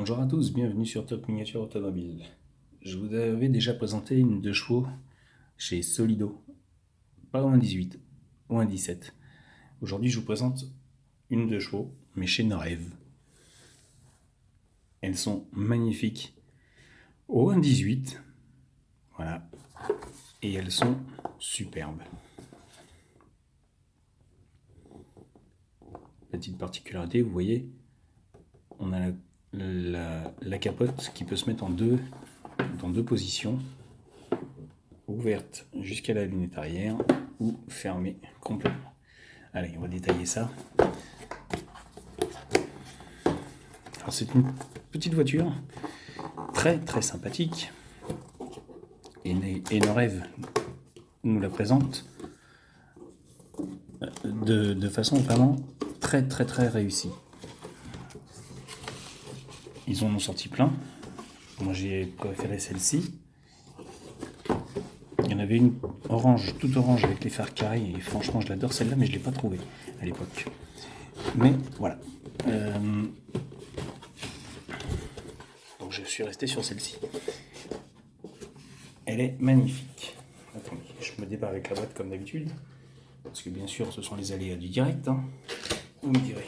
Bonjour à tous, bienvenue sur Top Miniature Automobile. Je vous avais déjà présenté une 2 chevaux chez Solido, pas au 1.18, au 1.17. Aujourd'hui, je vous présente une 2 chevaux, mais chez Norev. Elles sont magnifiques au 1.18, voilà, et elles sont superbes. Petite particularité, vous voyez, on a la capote qui peut se mettre dans deux positions, ouverte jusqu'à la lunette arrière ou fermée complètement. Allez, on va détailler ça. Alors c'est une petite voiture très très sympathique et Norev nous la présente de façon vraiment très très très réussie. Ils en ont sorti plein. Moi j'ai préféré celle-ci. Il y en avait une orange, toute orange avec les phares carrés et franchement je l'adore celle-là, mais je ne l'ai pas trouvée à l'époque. Mais voilà. Donc je suis resté sur celle-ci. Elle est magnifique. Attendez, je me débarre avec la boîte comme d'habitude. Parce que bien sûr ce sont les aléas du direct. Hein. Vous me direz.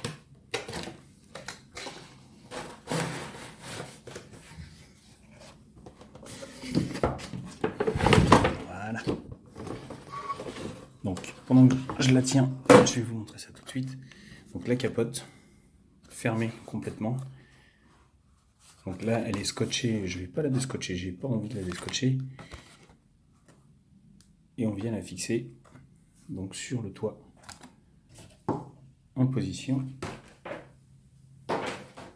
Voilà. Donc pendant que je la tiens, je vais vous montrer ça tout de suite. Donc la capote fermée complètement. Donc là elle est scotchée, je ne vais pas la déscotcher, j'ai pas envie de la déscotcher. Et on vient la fixer donc sur le toit en position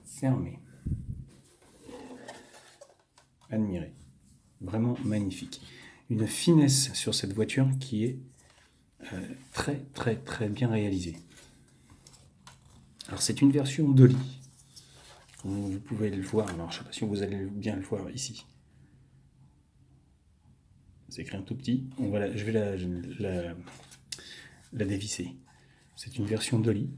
fermée. Admirez, vraiment magnifique. Une finesse sur cette voiture qui est très très très bien réalisée. Alors c'est une version Dolly, comme vous pouvez le voir. Alors je ne sais pas si vous allez bien le voir ici. C'est écrit un tout petit. Je vais la dévisser. C'est une version Dolly.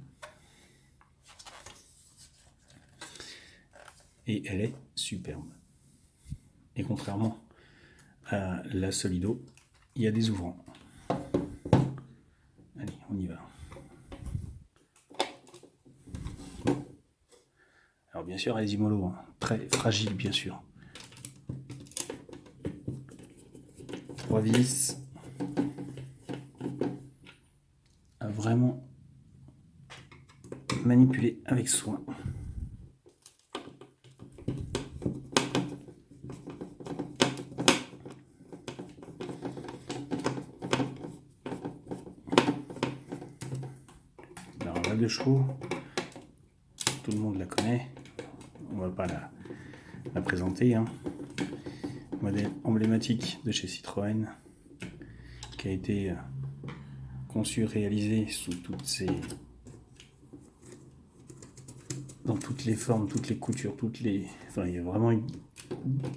Et elle est superbe. Et contrairement à la Solido, il y a des ouvrants. Allez, on y va. Alors bien sûr, elle est mollo, hein. Très fragile bien sûr. 3 vis. À vraiment manipuler avec soin. Alors la 2 chevaux, tout le monde la connaît, on va pas la présenter. Hein. Modèle emblématique de chez Citroën, qui a été conçu, réalisé sous dans toutes les formes, toutes les coutures, enfin il y a vraiment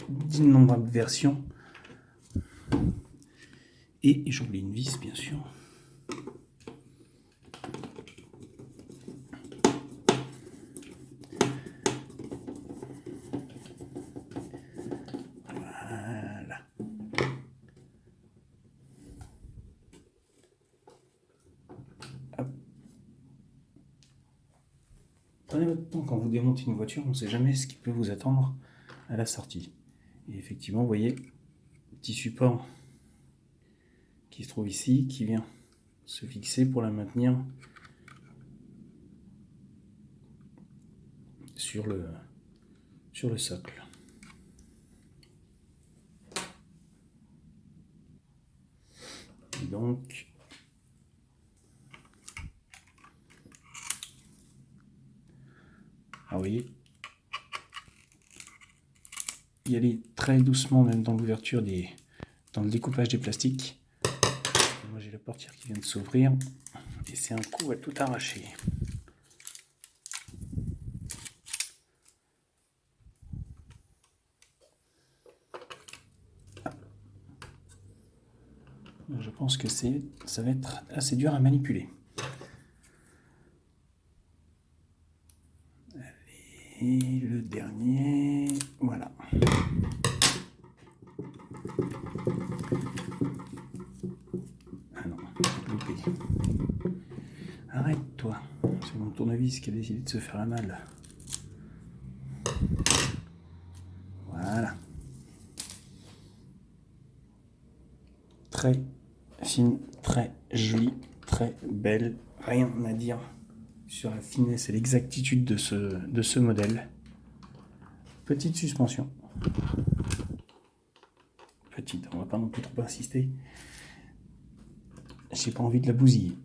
d'innombrables versions. Et j'oublie une vis bien sûr. Voilà. Hop. Prenez votre temps quand vous démontez une voiture, on ne sait jamais ce qui peut vous attendre à la sortie. Et effectivement, vous voyez, petit support qui se trouve ici, qui vient se fixer pour la maintenir sur le socle. Et donc, vous voyez, y aller très doucement même dans l'ouverture dans le découpage des plastiques. Moi j'ai la portière qui vient de s'ouvrir et c'est un coup à tout arracher. Je pense que ça va être assez dur à manipuler. Allez. Et le dernier, voilà. Ah non, loupé. Arrête-toi. C'est mon tournevis qui a décidé de se faire la malle. Voilà. Très fine, très jolie, très belle. Rien à dire sur la finesse et l'exactitude de ce modèle. Petite suspension. Petite, on va pas non plus trop insister. J'ai pas envie de la bousiller.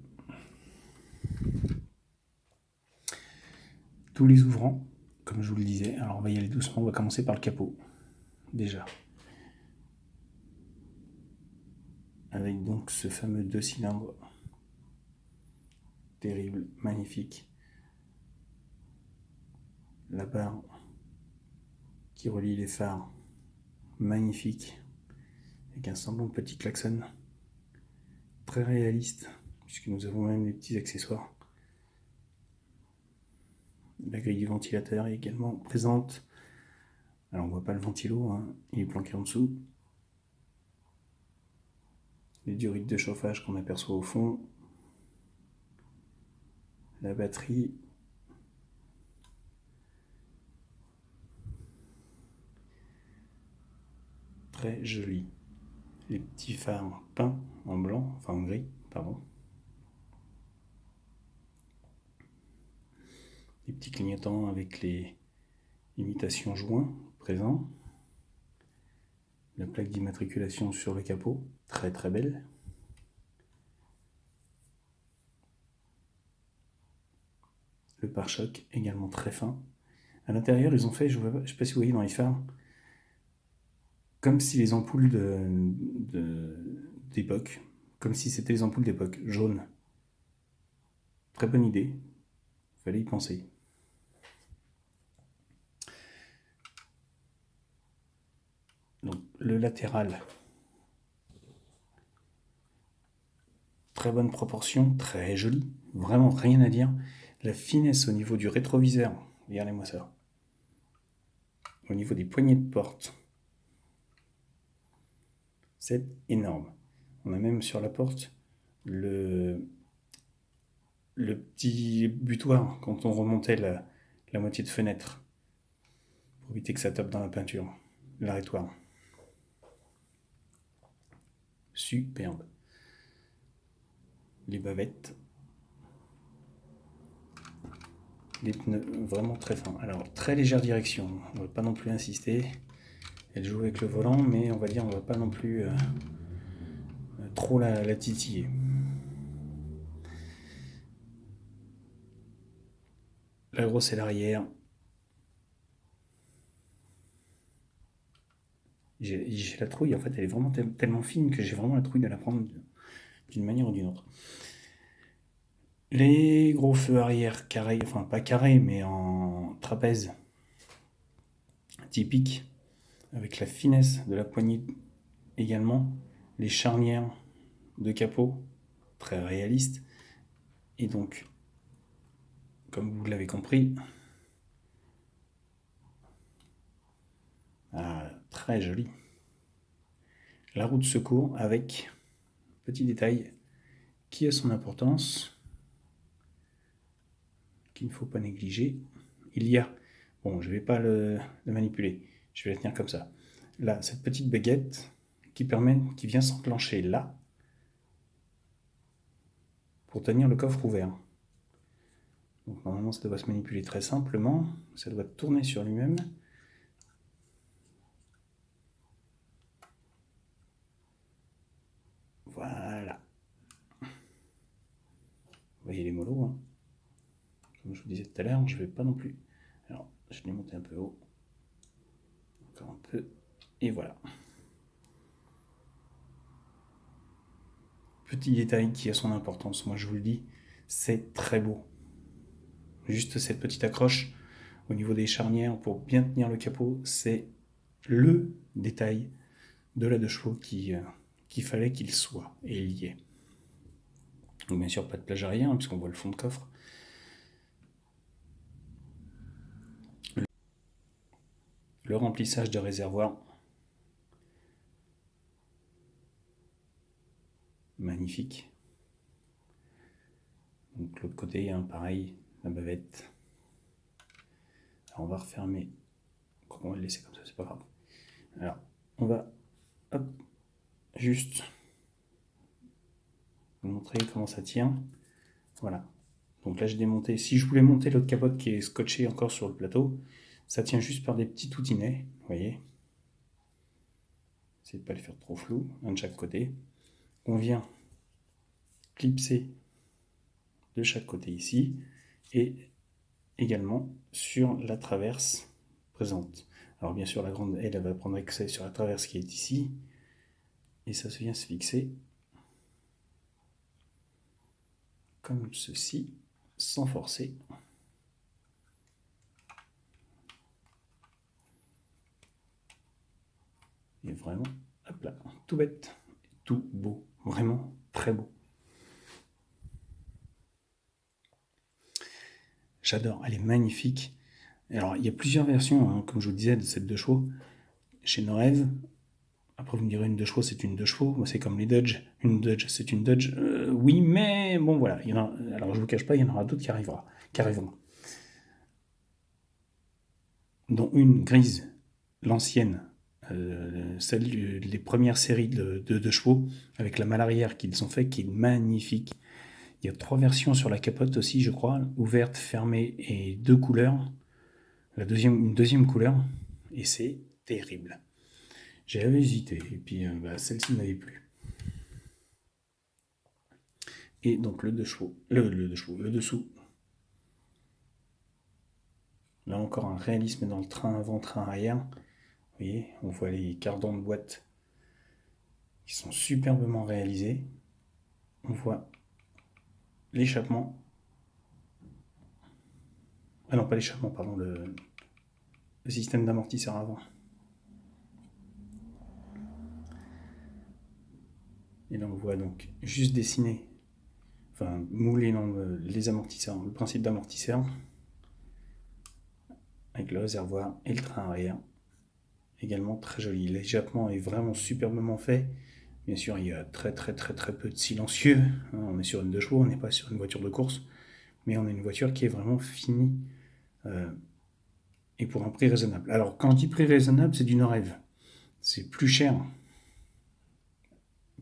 Tous les ouvrants, comme je vous le disais, alors on va y aller doucement, on va commencer par le capot, déjà. Avec donc ce fameux 2 cylindres. Terrible, magnifique. La barre qui relie les phares, magnifique. Avec un semblant de petit klaxon. Très réaliste, puisque nous avons même des petits accessoires. La grille du ventilateur est également présente. Alors on voit pas le ventilo, hein, il est planqué en dessous. Les durites de chauffage qu'on aperçoit au fond. La batterie. Très jolie. Les petits phares peints en blanc, enfin en gris, pardon. Les petits clignotants avec les imitations joints présents. La plaque d'immatriculation sur le capot, très très belle. Le pare-choc également très fin. À l'intérieur, ils ont fait, je ne sais pas si vous voyez dans les phares, comme si les ampoules d'époque, comme si c'était les ampoules d'époque, jaunes. Très bonne idée, fallait y penser. Donc le latéral, très bonne proportion, très joli, vraiment rien à dire. La finesse au niveau du rétroviseur, regardez-moi ça. Au niveau des poignées de porte, c'est énorme. On a même sur la porte le petit butoir quand on remontait la moitié de fenêtre pour éviter que ça tape dans la peinture, l'arrêtoir. Superbe. Les bavettes. Les pneus vraiment très fins. Alors, très légère direction. On ne va pas non plus insister. Elle joue avec le volant, mais on va dire on ne va pas non plus trop la titiller. La grosse est l'arrière. J'ai la trouille, en fait, elle est vraiment tellement fine que j'ai vraiment la trouille de la prendre d'une manière ou d'une autre. Les gros feux arrière carrés, enfin pas carrés, mais en trapèze, typique, avec la finesse de la poignée également, les charnières de capot, très réalistes, et donc, comme vous l'avez compris, très joli. La roue de secours avec, petit détail, qui a son importance, qu'il ne faut pas négliger. Il y a, bon, je ne vais pas le manipuler, je vais la tenir comme ça. Là, cette petite baguette qui vient s'enclencher là pour tenir le coffre ouvert. Donc normalement, ça doit se manipuler très simplement. Ça doit tourner sur lui-même. Voilà. Vous voyez les mollos, hein. Comme je vous disais tout à l'heure, je ne vais pas non plus. Alors, je l'ai monté un peu haut. Encore un peu. Et voilà. Petit détail qui a son importance, moi je vous le dis, c'est très beau. Juste cette petite accroche au niveau des charnières pour bien tenir le capot, c'est le détail de la 2 chevaux qu'il fallait qu'il soit, et il y est. Donc bien sûr pas de plage arrière, hein, puisqu'on voit le fond de coffre. le remplissage de réservoir. Magnifique. Donc l'autre côté, hein, pareil, la bavette. Alors on va refermer. On va le laisser comme ça, c'est pas grave. Alors on va juste vous montrer comment ça tient. Voilà. Donc là j'ai démonté. Si je voulais monter l'autre capote qui est scotchée encore sur le plateau, ça tient juste par des petits toutinets. Vous voyez. Essayez de ne pas les faire trop flou, un de chaque côté. On vient clipser de chaque côté ici et également sur la traverse présente. Alors bien sûr la grande elle va prendre accès sur la traverse qui est ici et ça vient se fixer comme ceci sans forcer. Et vraiment, hop là, tout bête, tout beau, vraiment très beau. J'adore, elle est magnifique. Alors, il y a plusieurs versions, hein, comme je vous disais, de cette 2 chevaux. Chez Norev, après vous me direz une 2 chevaux, c'est une 2 chevaux. Moi, c'est comme les Dodge. Une Dodge, c'est une Dodge. Oui, mais bon, voilà. Il y en a, alors, je vous cache pas, il y en aura d'autres qui arriveront. Dont une grise, l'ancienne, celle des premières séries de chevaux, avec la malle arrière qu'ils ont fait, qui est magnifique. Il y a 3 versions sur la capote aussi, je crois, ouverte, fermée et 2 couleurs. Une deuxième couleur, et c'est terrible. J'avais hésité, et puis celle-ci m'avait plu. Et donc le dessous. Là encore un réalisme dans le train avant, train arrière. Vous voyez, on voit les cardans de boîte qui sont superbement réalisés. On voit l'échappement. Ah non, pas l'échappement, pardon, le système d'amortisseur avant. Et là on voit donc juste dessiner, enfin mouler dans les amortisseurs, le principe d'amortisseur, avec le réservoir et le train arrière. Également très joli. L'échappement est vraiment superbement fait. Bien sûr, il y a très peu de silencieux. On est sur une 2 chevaux, on n'est pas sur une voiture de course, mais on a une voiture qui est vraiment finie et pour un prix raisonnable. Alors, quand je dis prix raisonnable, c'est du Norev. C'est plus cher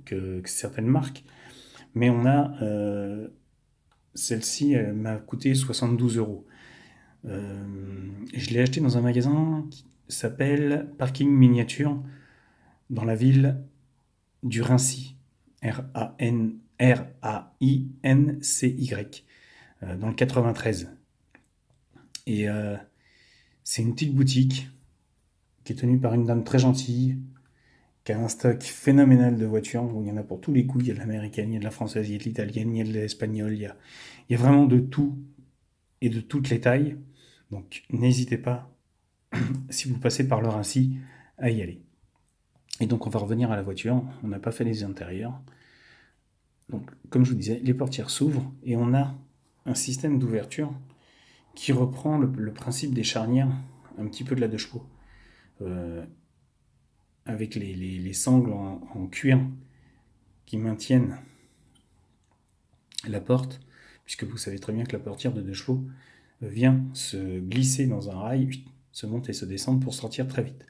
que certaines marques, mais on a celle-ci, elle m'a coûté 72 €. Je l'ai acheté dans un magasin qui s'appelle Parking Miniature dans la ville du Rincy, Raincy, dans le 93. Et c'est une petite boutique qui est tenue par une dame très gentille, qui a un stock phénoménal de voitures, où il y en a pour tous les coups. Il y a de l'américaine, il y a de la française, il y a de l'italienne, il y a de l'espagnole, il y a vraiment de tout et de toutes les tailles. Donc n'hésitez pas, si vous passez par le Rincy, à y aller. Et donc on va revenir à la voiture, on n'a pas fait les intérieurs. Donc comme je vous disais, les portières s'ouvrent et on a un système d'ouverture qui reprend le principe des charnières, un petit peu de la 2 chevaux, avec les sangles en cuir qui maintiennent la porte, puisque vous savez très bien que la portière de 2 chevaux vient se glisser dans un rail, se monter et se descendre pour sortir très vite.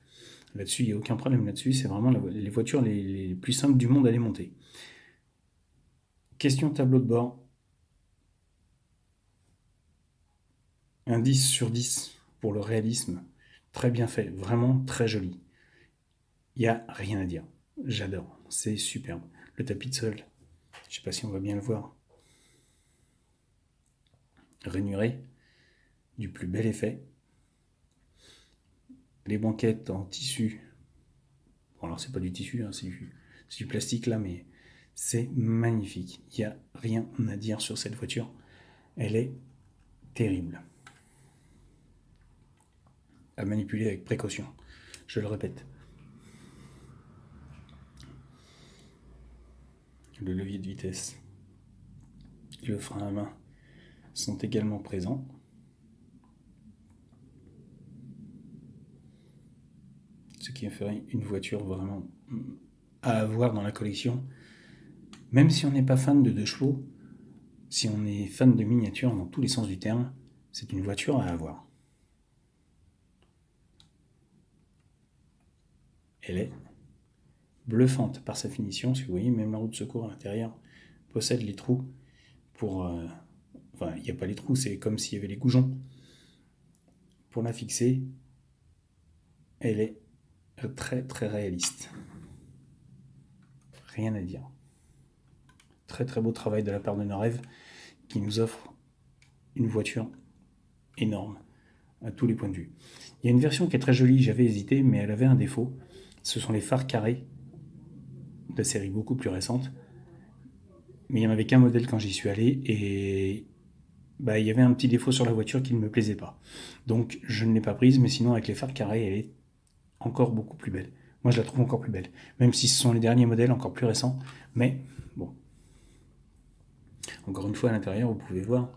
Là-dessus, il n'y a aucun problème là-dessus, c'est vraiment les voitures les plus simples du monde à démonter. Question tableau de bord. Un 10 sur 10 pour le réalisme. Très bien fait, vraiment très joli. Il n'y a rien à dire. J'adore, c'est superbe. Le tapis de sol, je ne sais pas si on va bien le voir. Rainuré, du plus bel effet. Les banquettes en tissu. Bon, alors c'est pas du tissu, hein, c'est du plastique là, mais c'est magnifique. Il n'y a rien à dire sur cette voiture. Elle est terrible. À manipuler avec précaution, je le répète. Le levier de vitesse et le frein à main sont également présents. ce qui ferait une voiture vraiment à avoir dans la collection. Même si on n'est pas fan de 2 chevaux, si on est fan de miniature dans tous les sens du terme, c'est une voiture à avoir. Elle est bluffante par sa finition. Si vous voyez, même la roue de secours à l'intérieur possède les trous pour... Enfin, il n'y a pas les trous, c'est comme s'il y avait les goujons. Pour la fixer, elle est très très réaliste. Rien à dire. Très très beau travail de la part de Norev qui nous offre une voiture énorme à tous les points de vue. Il y a une version qui est très jolie, j'avais hésité, mais elle avait un défaut. Ce sont les phares carrés de série beaucoup plus récente. Mais il n'y en avait qu'un modèle quand j'y suis allé et il y avait un petit défaut sur la voiture qui ne me plaisait pas. Donc je ne l'ai pas prise, mais sinon avec les phares carrés, elle est encore beaucoup plus belle. Moi je la trouve encore plus belle, même si ce sont les derniers modèles encore plus récents. Mais bon, encore une fois à l'intérieur, vous pouvez voir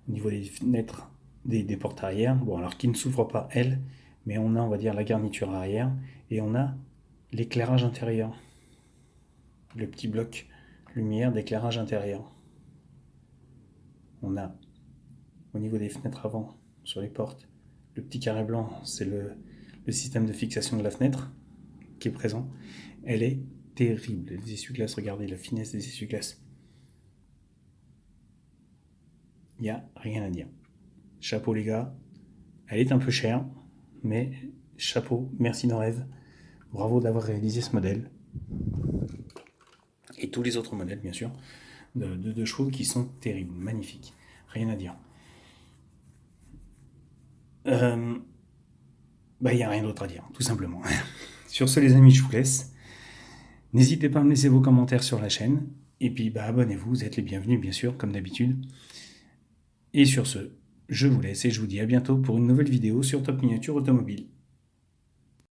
au niveau des fenêtres, des portes arrière, bon alors qui ne s'ouvrent pas elles, mais on a on va dire la garniture arrière et on a l'éclairage intérieur, le petit bloc lumière d'éclairage intérieur. On a au niveau des fenêtres avant, sur les portes, le petit carré blanc, c'est le système de fixation de la fenêtre qui est présent. Elle est terrible. Les essuie-glaces, regardez la finesse des essuie-glaces. Il n'y a rien à dire. Chapeau les gars. Elle est un peu chère, mais chapeau, merci Norev. Bravo d'avoir réalisé ce modèle. Et tous les autres modèles, bien sûr, de chevaux qui sont terribles, magnifiques. Rien à dire. Il n'y a rien d'autre à dire, tout simplement. Sur ce, les amis, je vous laisse. N'hésitez pas à me laisser vos commentaires sur la chaîne. Et puis, abonnez-vous, vous êtes les bienvenus, bien sûr, comme d'habitude. Et sur ce, je vous laisse et je vous dis à bientôt pour une nouvelle vidéo sur Top Miniature Automobile.